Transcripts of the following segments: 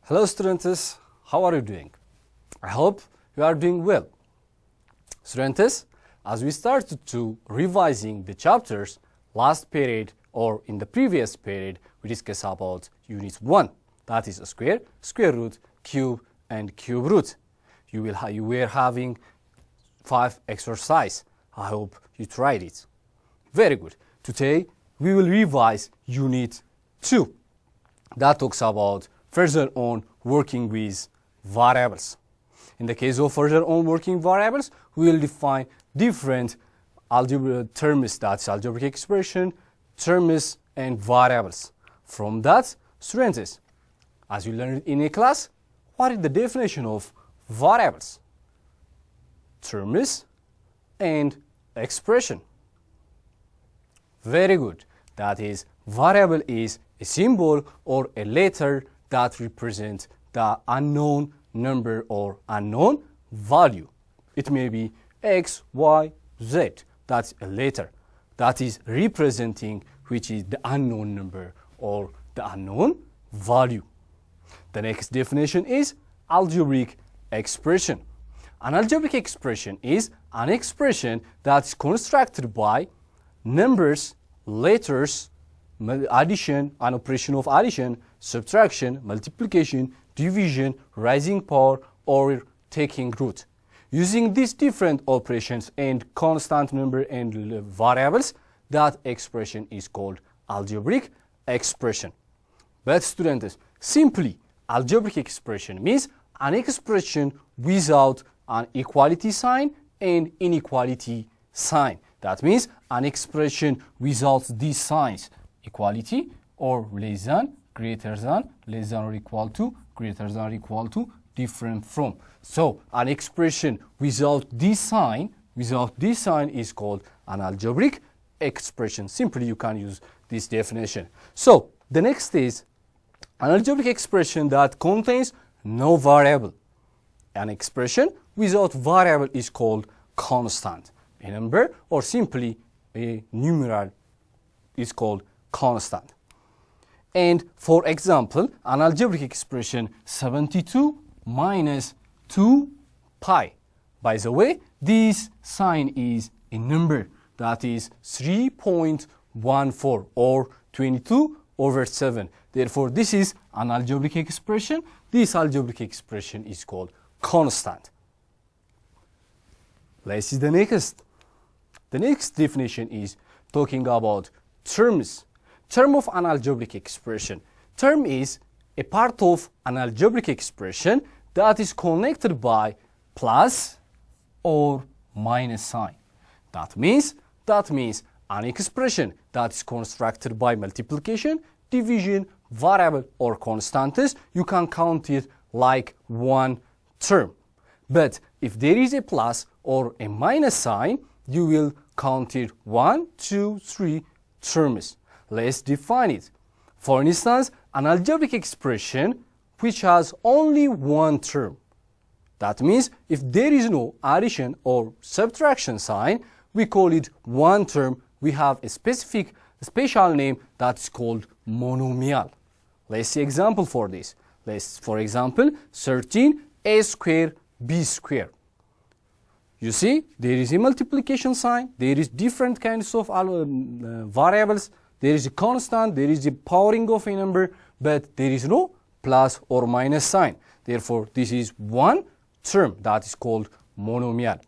Hello students, how are you doing? I hope you are doing well. Students, as we started to revising the chapters last period or in the previous period, we discussed about unit 1, that is a square, square root, cube and cube root. You were having 5 exercise. I hope you tried it. Very good. Today we will revise unit 2. That talks about further on working with variables. In the case of further on working variables, we will define different algebra terms, that's algebraic expression, terms and variables. From that, students, as you learned in a class, what is the definition of variables? Terms and expression. Very good. That is, variable is a symbol or a letter that represents the unknown number or unknown value. It may be X, Y, Z. That's a letter that is representing which is the unknown number or the unknown value. The next definition is algebraic expression. An algebraic expression is an expression that's constructed by numbers, letters, addition, an operation of addition, subtraction, multiplication, division, rising power, or taking root. Using these different operations and constant number and variables, that expression is called algebraic expression. But students, simply algebraic expression means an expression without an equality sign and inequality sign. That means an expression without these signs, equality or less than, greater than, less than or equal to, greater than or equal to, different from. So an expression without this sign is called an algebraic expression. Simply you can use this definition. So the next is an algebraic expression that contains no variable. An expression without variable is called constant. A number or simply a numeral is called constant. And for example, an algebraic expression 72 minus 2 pi. By the way, this sign is a number that is 3.14 or 22 over 7. Therefore, this is an algebraic expression. This algebraic expression is called constant. Let's see the next. The next definition is talking about terms. Term of an algebraic expression. Term is a part of an algebraic expression that is connected by plus or minus sign. That means an expression that is constructed by multiplication, division, variable or constants. You can count it like one term. But if there is a plus or a minus sign, you will count it 1, 2, 3 terms. Let's define it. For instance, an algebraic expression which has only one term. That means if there is no addition or subtraction sign, we call it one term. We have a special name that's called monomial. Let's see example for this. For example, 13a square b square. You see, there is a multiplication sign, there is different kinds of variables, there is a constant, there is a powering of a number, but there is no plus or minus sign. Therefore, this is one term that is called monomial.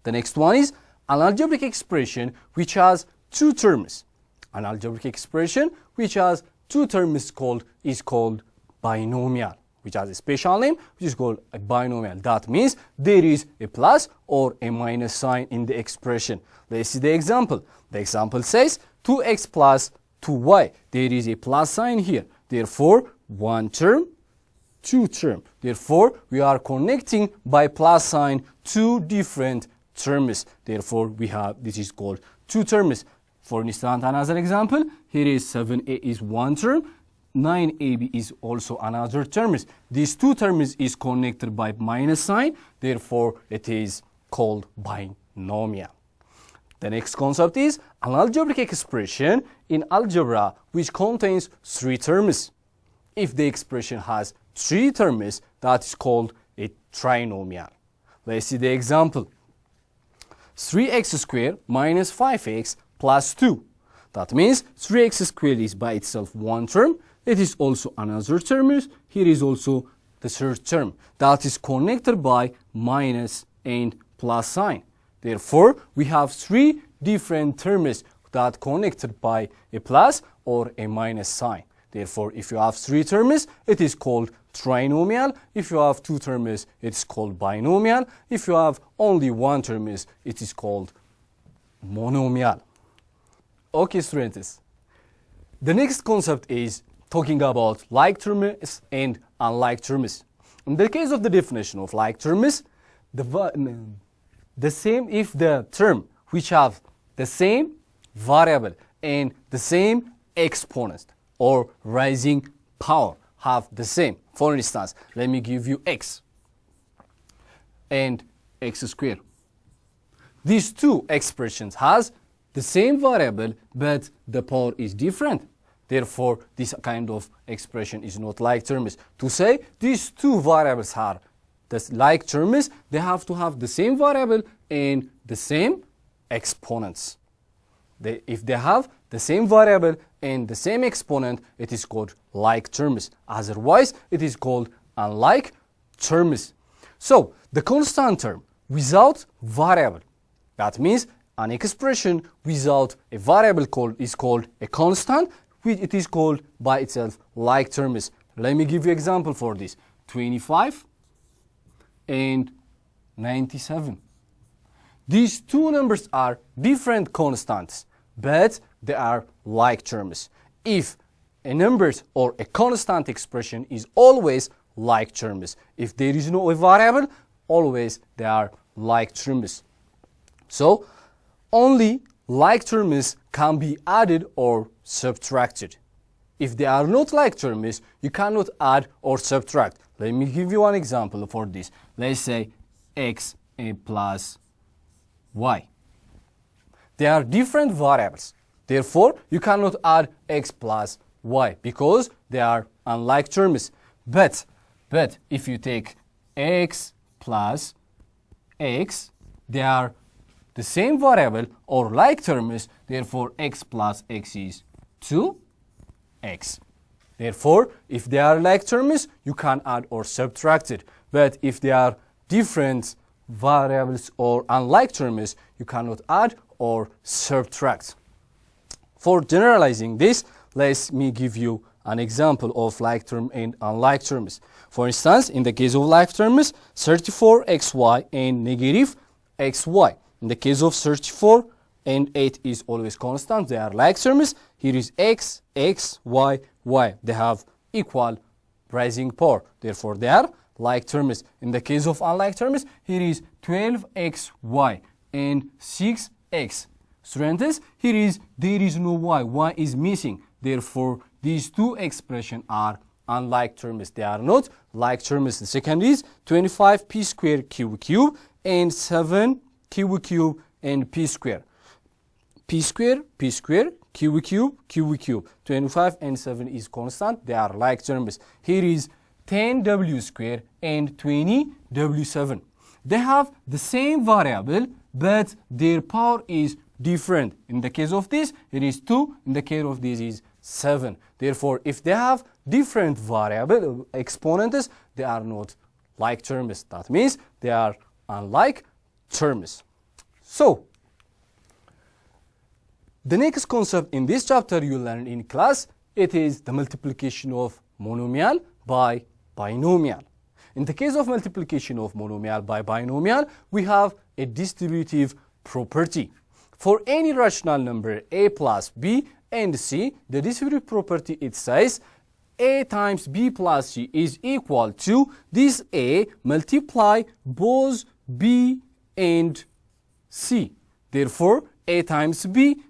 The next one is an algebraic expression which has two terms. An algebraic expression which has two terms is called binomial, which has a special name, which is called a binomial. That means there is a plus or a minus sign in the expression. Let's see the example. The example says 2x plus 2y. There is a plus sign here. Therefore, one term, two term. Therefore, we are connecting by plus sign two different terms. Therefore, this is called two terms. For instance, another example, here is 7a is one term, 9ab is also another term. These two terms is connected by minus sign, therefore it is called binomial. The next concept is an algebraic expression in algebra which contains three terms. If the expression has three terms, that is called a trinomial. Let's see the example. 3x squared minus 5x plus 2. That means 3x squared is by itself one term. It is also another term. Here is also the third term that is connected by minus and plus sign. Therefore, we have three different terms that connected by a plus or a minus sign. Therefore, if you have three terms, it is called trinomial. If you have two terms, it is called binomial. If you have only one term, it is called monomial. Okay, students. The next concept is talking about like terms and unlike terms. In the case of the definition of like terms, the same if the term which have the same variable and the same exponent or rising power have the same. For instance, let me give you x and x squared. These two expressions has the same variable, but the power is different. Therefore, this kind of expression is not like terms. To say these two variables are the like terms, they have to have the same variable and the same exponents. If they have the same variable and the same exponent, it is called like terms. Otherwise, it is called unlike terms. So, the constant term without variable, that means an expression without a variable is called a constant, which it is called by itself like terms. Let me give you an example for this. 25 and 97. These two numbers are different constants, but they are like terms. If a number or a constant expression is always like terms. If there is no variable, always they are like terms. So, only like terms can be added or subtracted. If they are not like terms, you cannot add or subtract. Let me give you one example for this. Let's say x plus y. They are different variables. Therefore, you cannot add x plus y because they are unlike terms. But if you take x plus x, they are the same variable or like terms. Therefore, x plus x is 2x. Therefore, if they are like terms, you can add or subtract it. But if they are different variables or unlike terms, you cannot add or subtract. For generalizing this, let me give you an example of like term and unlike terms. For instance, in the case of like terms, 34xy and negative xy. In the case of 34 and 8 is always constant, they are like terms. Here is x, y. They have equal rising power. Therefore, they are like terms. In the case of unlike terms, here is 12xy and 6x. Students, there is no y is missing. Therefore, these two expressions are unlike terms. They are not like terms. The second is 25p squared q cube and 7q cube and p squared. P squared, q cube. 25 and 7 is constant. They are like terms. Here is 10w squared and 20w7. They have the same variable, but their power is different. In the case of this, it is 2. In the case of this is 7. Therefore, if they have different variable exponents, they are not like terms. That means they are unlike terms. So, the next concept in this chapter you learn in class, it is the multiplication of monomial by binomial. In the case of multiplication of monomial by binomial, we have a distributive property. For any rational number a plus b and c, the distributive property it says a times b plus c is equal to this a multiply both b and c. Therefore, a times b,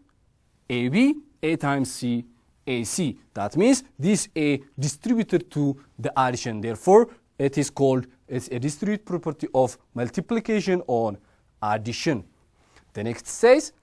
ab, a times c, ac. That means this a distributed to the addition. Therefore, it's a distributive property of multiplication on addition. The next says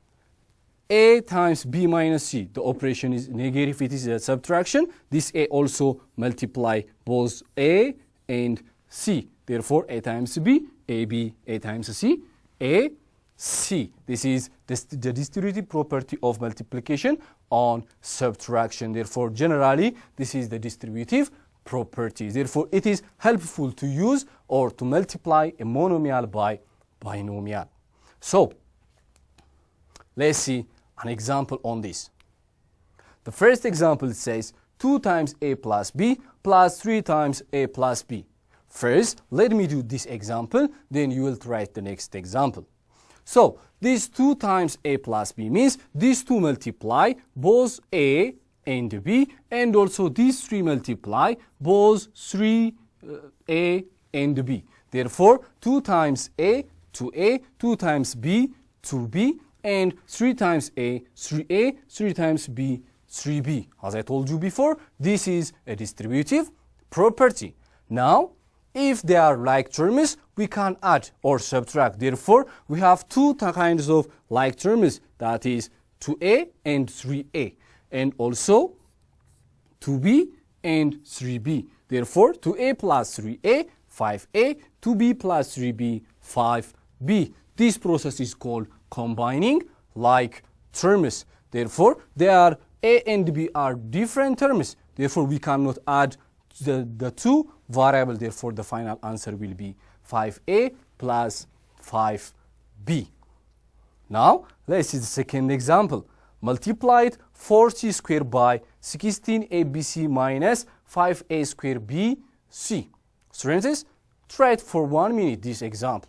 A times B minus C. The operation is negative, it is a subtraction. This A also multiply both A and C. Therefore, A times B, AB, A times C, A, C. This is the distributive property of multiplication on subtraction. Therefore, generally, this is the distributive property. Therefore, it is helpful to use or to multiply a monomial by binomial. So, let's see an example on this. The first example says 2 times A plus B plus 3 times A plus B. First, let me do this example, then you will write the next example. So, this 2 times A plus B means these two multiply both A and B, and also these 3 multiply both 3A and B. Therefore, 2 times A to A, 2 times B to B, and 3 times A, 3A, 3 times B, 3B. As I told you before, this is a distributive property. Now, if they are like terms, we can add or subtract. Therefore, we have two kinds of like terms, that is 2A and 3A, and also 2B and 3B. Therefore, 2A plus 3A, 5A, 2B plus 3B, 5B. This process is called combining like terms. Therefore, they are A and B are different terms. Therefore, we cannot add the two variables. Therefore, the final answer will be 5A plus 5B. Now, let's see the second example. Multiplied 4C squared by 16ABC minus 5A squared BC. Students, try it for 1 minute, this example.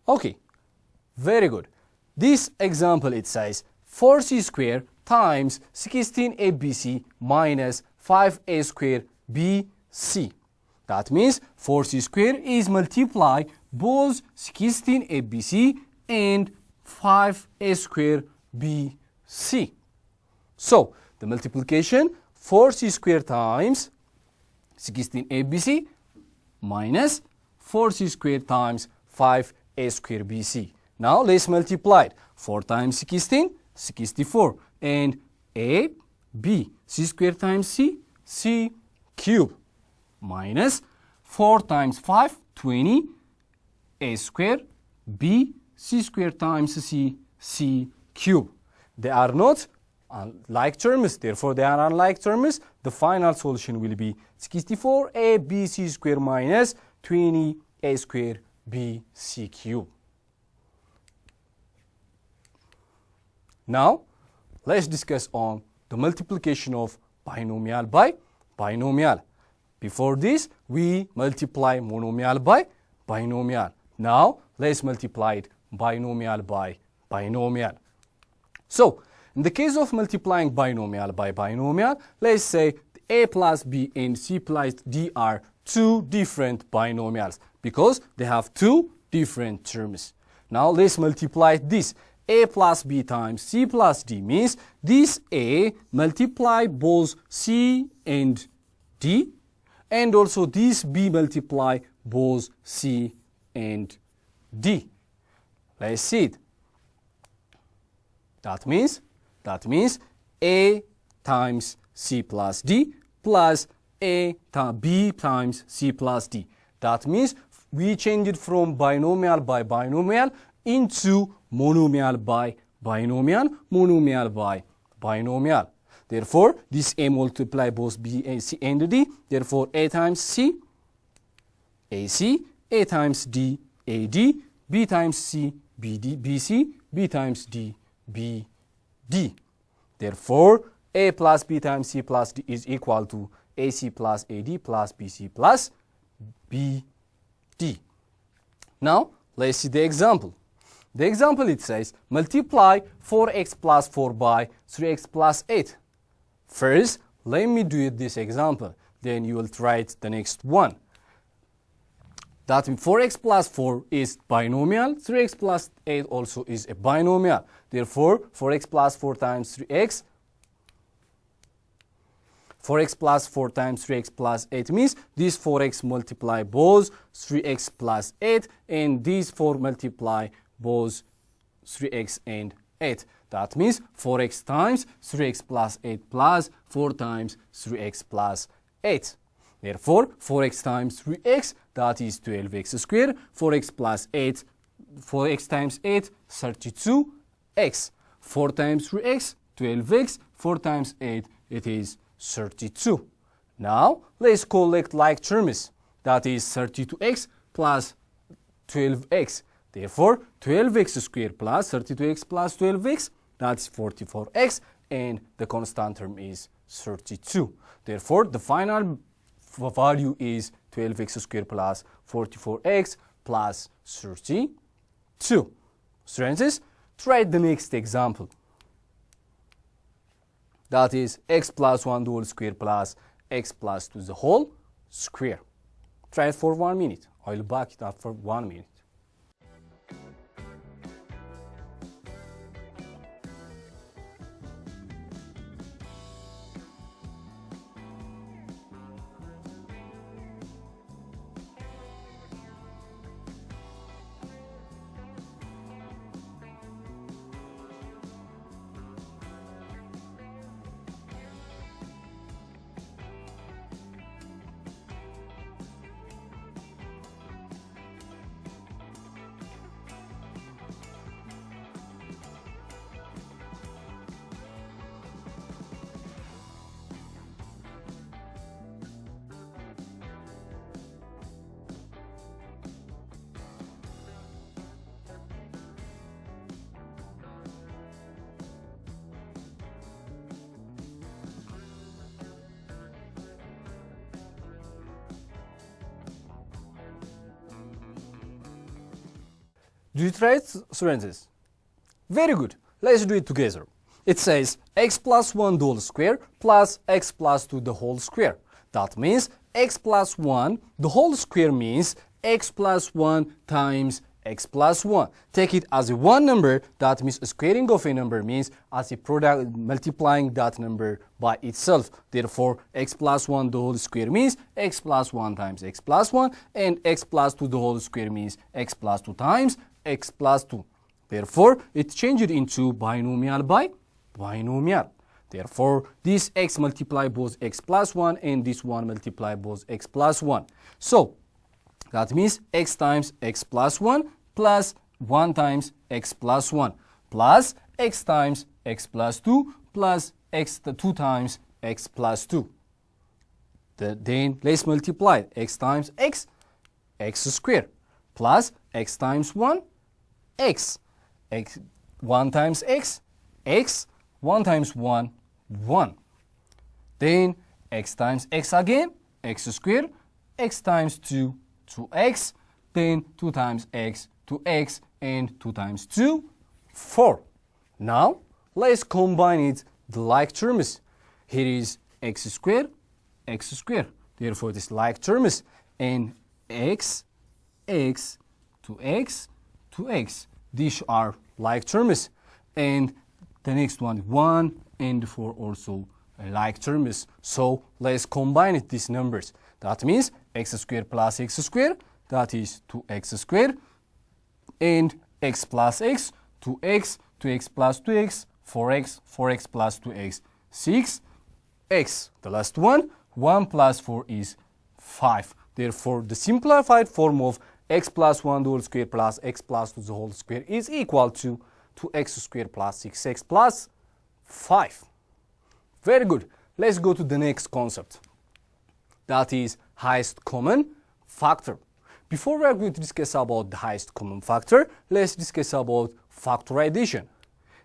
Okay, very good. This example, it says 4C squared times 16ABC minus 5A squared BC. That means 4C squared is multiply both 16ABC and 5A squared BC. So, the multiplication 4C squared times 16ABC minus 4C squared times 5A squared BC. Now let's multiply it. 4 times 16, 64. And A, B. C squared times C, C cube. Minus 4 times 5, 20. A squared, B, C squared times C, C cube. They are not like terms, therefore they are unlike terms. The final solution will be 64A, B, C squared minus 20, A squared, B, C cube. Now, let's discuss on the multiplication of binomial by binomial. Before this, we multiply monomial by binomial. Now, let's multiply it binomial by binomial. So, in the case of multiplying binomial by binomial, let's say A plus B and C plus D are two different binomials because they have two different terms. Now let's multiply this. A plus B times C plus D means this A multiply both C and D, and also this B multiply both C and D. Let's see it. That means A times C plus D plus A times B times C plus D. That means we change it from binomial by binomial into monomial by binomial, monomial by binomial. Therefore, this A multiply both B, A, C, and D. Therefore, A times C, AC, A times D, AD, B times C, BD, BC, B times D, BD. Therefore, A plus B times C plus D is equal to AC plus AD plus BC plus BD. Now, let's see the example. The example, it says, multiply 4x plus 4 by 3x plus 8. First, let me do this example. Then you will try the next one. That means 4x plus 4 is binomial. 3x plus 8 also is a binomial. Therefore, 4x plus 4 times 3x. 4x plus 4 times 3x plus 8 means this 4x multiply both 3x plus 8, and these 4 multiply both 3x and 8. That means 4x times 3x plus 8 plus 4 times 3x plus 8. Therefore, 4x times 3x, that is 12x squared. 4x plus 8, 4x times 8, 32x. 4 times 3x, 12x. 4 times 8, it is 32. Now, let's collect like terms. That is 32x plus 12x. Therefore, 12x squared plus 32x plus 12x, that's 44x, and the constant term is 32. Therefore, the final value is 12x squared plus 44x plus 32. Students, try the next example. That is x plus 1 the whole square plus x plus 2 the whole square. Try it for 1 minute. I will back it up for 1 minute. Do you try it, students? Very good. Let's do it together. It says x plus 1 the whole square plus x plus 2 the whole square. That means x plus 1 the whole square means x plus 1 times x plus 1. Take it as a one number. That means squaring of a number means as a product multiplying that number by itself. Therefore, x plus 1 the whole square means x plus 1 times x plus 1, and x plus 2 the whole square means x plus 2 times x plus 2. Therefore, it changed into binomial by binomial. Therefore, this x multiply both x plus 1 and this one multiply both x plus 1. So, that means x times x plus 1 plus 1 times x plus 1 plus x times x plus 2 plus x 2 times x plus 2. Then let's multiply x times x, x squared, plus x times 1, x. 1 times x, 1 times 1, 1. Then x times x again, x squared, x times 2, 2x. Then 2 times x, 2x, and 2 times 2, 4. Now, let's combine it the like terms. Here is x squared, therefore this like terms, and x, 2x, 2x. These are like terms, and the next one 1 and 4 also like terms. So let's combine these numbers. That means x squared plus x squared, that is 2x squared, and x plus x, 2x, 2x plus 2x, 4x, 4x plus 2x, 6x. The last one, 1 plus 4 is 5. Therefore, the simplified form of x plus 1 the whole square plus x plus 2 the whole square is equal to 2x squared plus 6x plus 5. Very good. Let's go to the next concept. That is highest common factor. Before we are going to discuss about the highest common factor, let's discuss about factorization.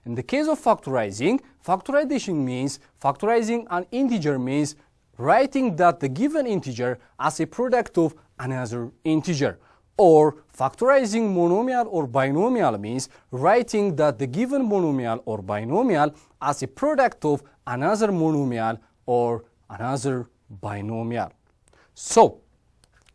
In the case of factorizing means factorizing an integer means writing that the given integer as a product of another integer. Or factorizing monomial or binomial means writing that the given monomial or binomial as a product of another monomial or another binomial. So,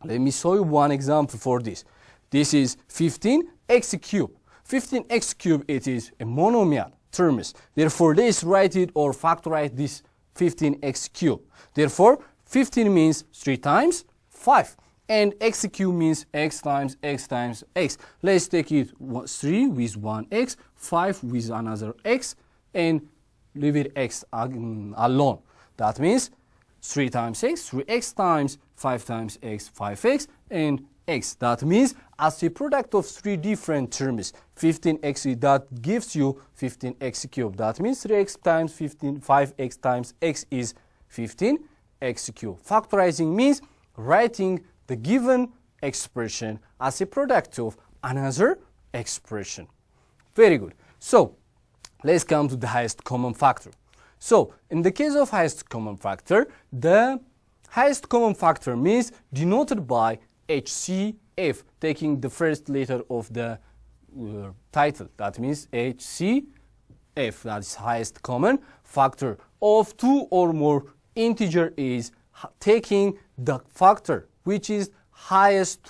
let me show you one example for this. This is 15x cubed. 15x cubed, it is a monomial terms. Therefore, let's write it or factorize this 15x cubed. Therefore, 15 means 3 times 5. And x cubed means x times x times x. Let's take it 3 with one x, 5 with another x, and leave it x alone. That means 3 times x, 3x times 5 times x, 5x, and x. That means as a product of 3 different terms, 15x, that gives you 15x cubed. That means 3x times 15, 5x times x is 15x cubed. Factorizing means writing the given expression as a product of another expression. Very good. So, let's come to the highest common factor. So, in the case of highest common factor, the highest common factor means denoted by HCF, taking the first letter of the title. That means HCF, that is highest common factor of 2 or more integer is taking the factor which is highest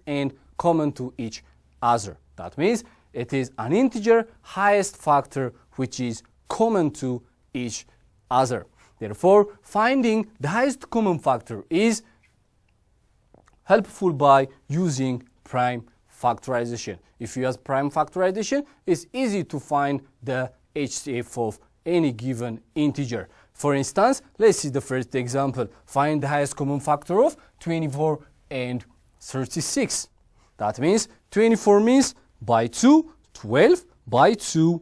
and common to each other. That means it is an integer highest factor which is common to each other. Therefore, finding the highest common factor is helpful by using prime factorization. If you use prime factorization, it's easy to find the HCF of any given integer. For instance, let's see the first example. Find the highest common factor of 24 and 36. That means 24 means by 2, 12, by 2,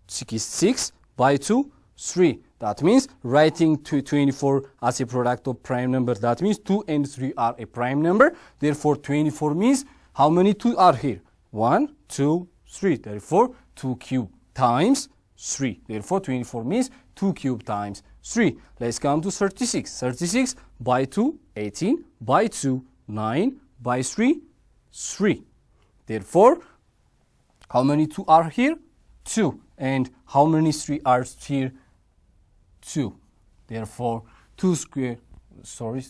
6, by 2, 3. That means writing 24 as a product of prime number. That means 2 and 3 are a prime number. Therefore, 24 means how many 2 are here? 1, 2, 3. Therefore, 2 cubed times 3. Therefore, 24 means 2 cubed times 3. Let's come to 36. 36 by 2, 18, by 2, 9, by 3, 3. Therefore, how many 2 are here? 2. And how many 3 are here? 2. Therefore, 2 square, 2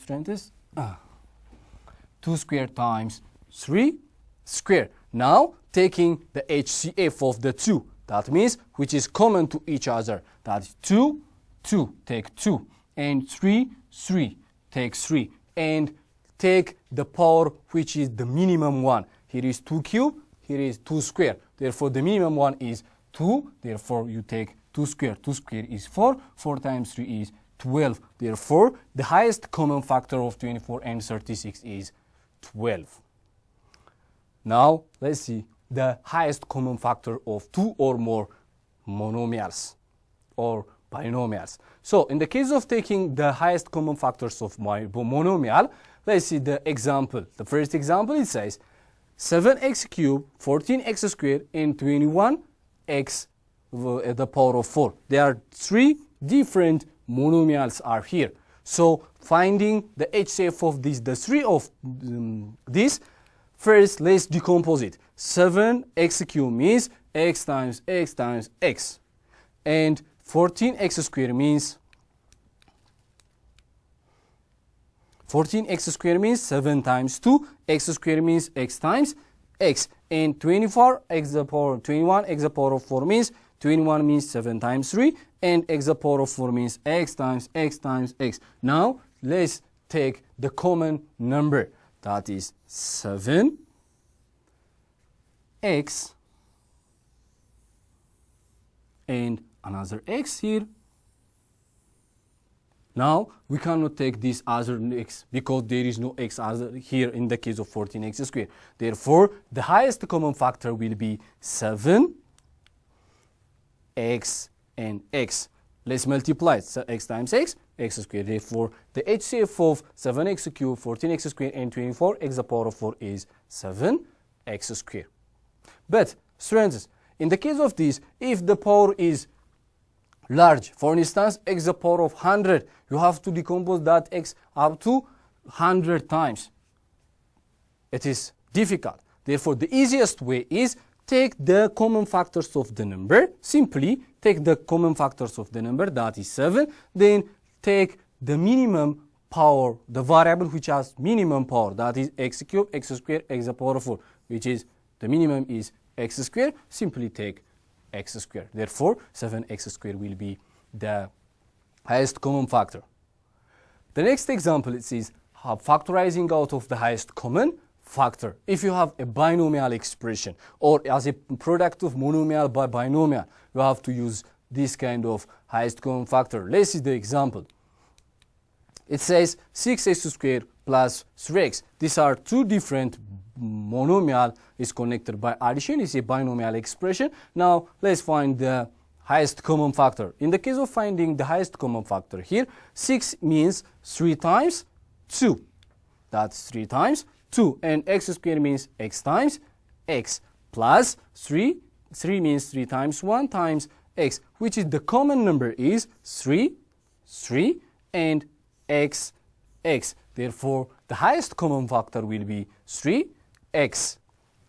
square times 3 square. Now, taking the HCF of the 2. That means which is common to each other. That is 2, 2, take 2. And 3, 3, take 3. And take the power which is the minimum one. Here is 2 cubed, here is 2 square. Therefore, the minimum one is 2. Therefore, you take 2 square. 2 square is 4. 4 times 3 is 12. Therefore, the highest common factor of 24 and 36 is 12. Now, let's see the highest common factor of 2 or more monomials or binomials. So, in the case of taking the highest common factors of my monomial, let's see the example. The first example, it says 7x cubed, 14x squared, and 21x at the power of 4. There are 3 different monomials are here. So, finding the HCF of these, the 3 of this, first, let's decompose it. 7x cubed means x times x times x. And 14x squared means 7 times 2. X squared means x times x. And 21x the power of 4 means 21 means 7 times 3. And x the power of 4 means x times x times x. Now, let's take the common number. That is 7 x and another x here Now we cannot take this other x because there is no x other here in the case of 14x squared. Therefore, the highest common factor will be 7x and x. Let's multiply it. So x times x, x squared. Therefore, the HCF of 7x cubed, 14x squared, and 24x to the power of 4 is 7x squared. But, students, in the case of this, if the power is large, for instance, x to the power of 100, you have to decompose that x up to 100 times. It is difficult. Therefore, the easiest way is take the common factors of the number. Simply take the common factors of the number, that is 7. Then take the minimum power, the variable which has minimum power, that is x cubed, x squared, x to the power of 4, which is the minimum is x squared. Simply take x squared. Therefore, 7x squared will be the highest common factor. The next example, it says factorizing out of the highest common factor. If you have a binomial expression or as a product of monomial by binomial, you have to use this kind of highest common factor. Let's see the example. It says 6x squared plus 3x. These are two different monomial is connected by addition. It's a binomial expression. Now let's find the highest common factor. In the case of finding the highest common factor here, 6 means 3 times 2. That's 3 times 2. And x squared means x times x plus 3. 3 means 3 times 1 times x, which is the common number is 3, 3, and x, x. Therefore, the highest common factor will be 3x.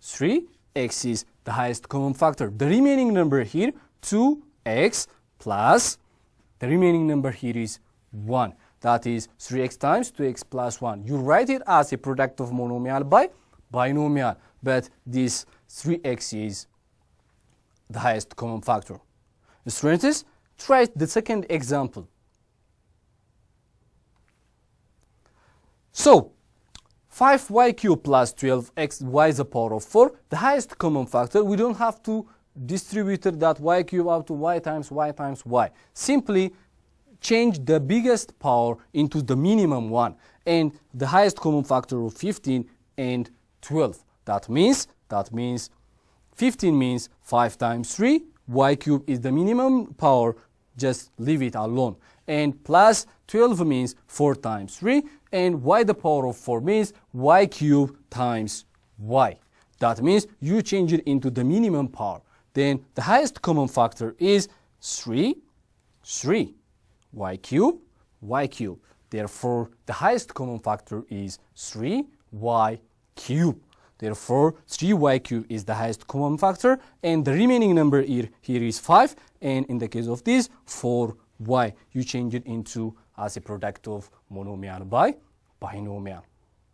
3x is the highest common factor. The remaining number here, 2x plus, the remaining number here is 1. That is 3x times 2x plus 1. You write it as a product of monomial by binomial, but this 3x is the highest common factor. Students, try the second example. So, 5y cubed plus 12x y to the power of 4, the highest common factor. We don't have to distribute that y cubed up to y times y times y. Simply change the biggest power into the minimum one, and the highest common factor of 15 and 12. That means 15 means 5 times 3, y cubed is the minimum power, just leave it alone. And plus 12 means 4 times 3, and y to the power of 4 means y cubed times y. That means you change it into the minimum power. Then the highest common factor is 3, y cubed, y cubed. Therefore, the highest common factor is 3y cubed. Therefore, 3y cubed is the highest common factor, and the remaining number here is 5, and in the case of this, 4y. You change it into as a product of monomial by binomial.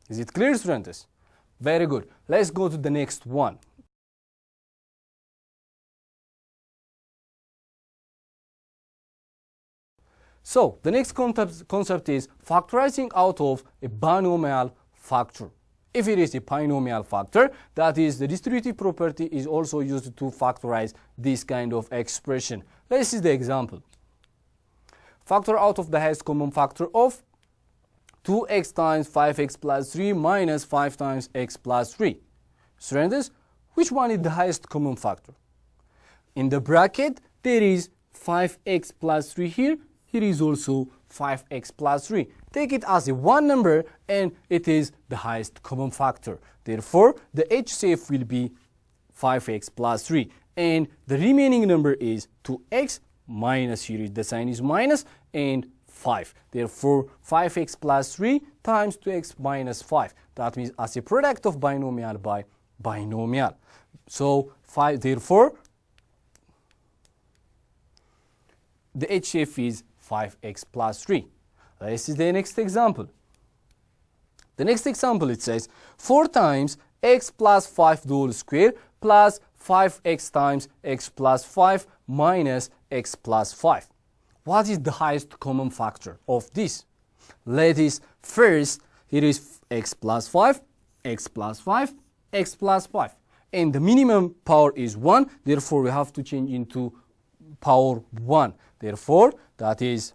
Is it clear, students? Very good. Let's go to the next one. So, the next concept is factorizing out of a binomial factor. If it is a binomial factor, that is, the distributive property is also used to factorize this kind of expression. Let's see the example. Factor out of the highest common factor of 2x times 5x plus 3 minus 5 times x plus 3. Students, which one is the highest common factor? In the bracket, there is 5x plus 3 here. Here is also 5x plus 3. Take it as a one number, and it is the highest common factor. Therefore, the HCF will be 5x plus 3. And the remaining number is 2x minus, here the sign is minus, and 5. Therefore, 5x plus 3 times 2x minus 5. That means as a product of binomial by binomial. So, therefore, the HCF is 5x plus 3. Let's see the next example. The next example, it says 4 times x plus 5 the whole square plus 5x times x plus 5 minus x plus 5. What is the highest common factor of this? Let us first, here is x plus 5, x plus 5, x plus 5. And the minimum power is 1, therefore we have to change into power 1. Therefore, that is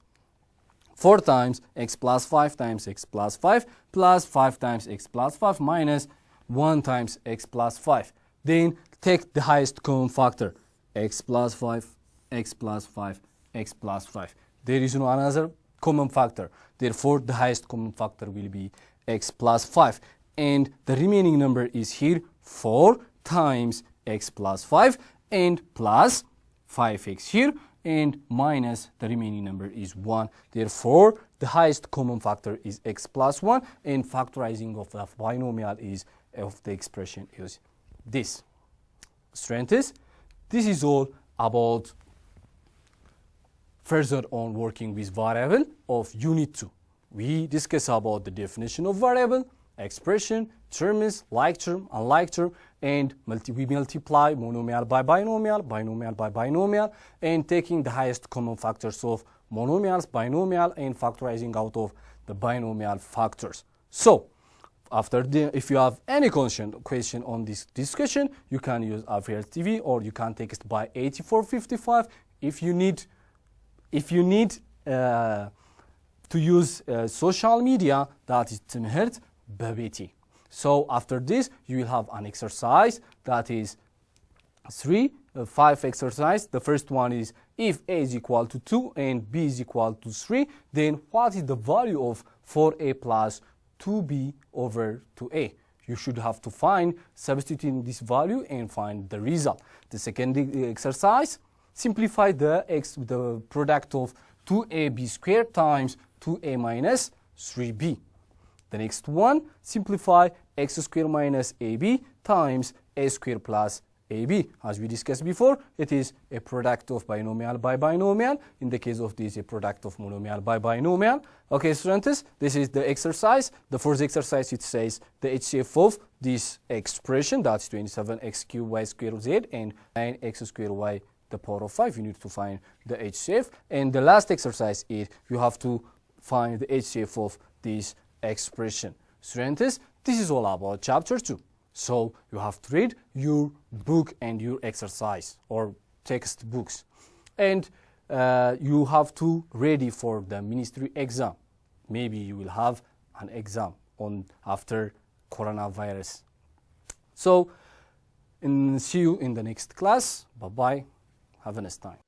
4 times x plus 5 times x plus 5 plus 5 times x plus 5 minus 1 times x plus 5. Then take the highest common factor, x plus 5, x plus 5, x plus 5. There is no another common factor. Therefore, the highest common factor will be x plus 5. And the remaining number is here 4 times x plus 5 and plus 5x here and minus the remaining number is 1. Therefore, the highest common factor is x plus 1 and factorizing of the binomial is of the expression is this. Students, this is all about further on working with variable of unit 2. We discuss about the definition of variable, expression, terms, like term, unlike term, and we multiply monomial by binomial, binomial by binomial, and taking the highest common factors of monomials, binomial, and factorizing out of the binomial factors. So, if you have any question on this discussion, you can use Avr TV or you can text by 8455. If you need to use social media, that is ትምህርት በቤቴ. So after this, you will have an exercise that is 5 exercise. The first one is if a is equal to 2 and b is equal to 3, then what is the value of 4a plus 2b over 2a? You should have to find, substituting this value and find the result. The second exercise, simplify the product of 2ab squared times 2a minus 3b. The next one, simplify x squared minus ab times a squared plus ab. As we discussed before, it is a product of binomial by binomial. In the case of this, a product of monomial by binomial. Okay, students, this is the exercise. The first exercise, it says the HCF of this expression, that's 27x cubed y squared z and 9x squared y the power of 5. You need to find the HCF. And the last exercise is you have to find the HCF of this expression. Students, this is all about chapter 2. So you have to read your book and your exercise or textbooks. And you have to ready for the ministry exam. Maybe you will have an exam after coronavirus. So see you in the next class. Bye-bye. Have a nice time.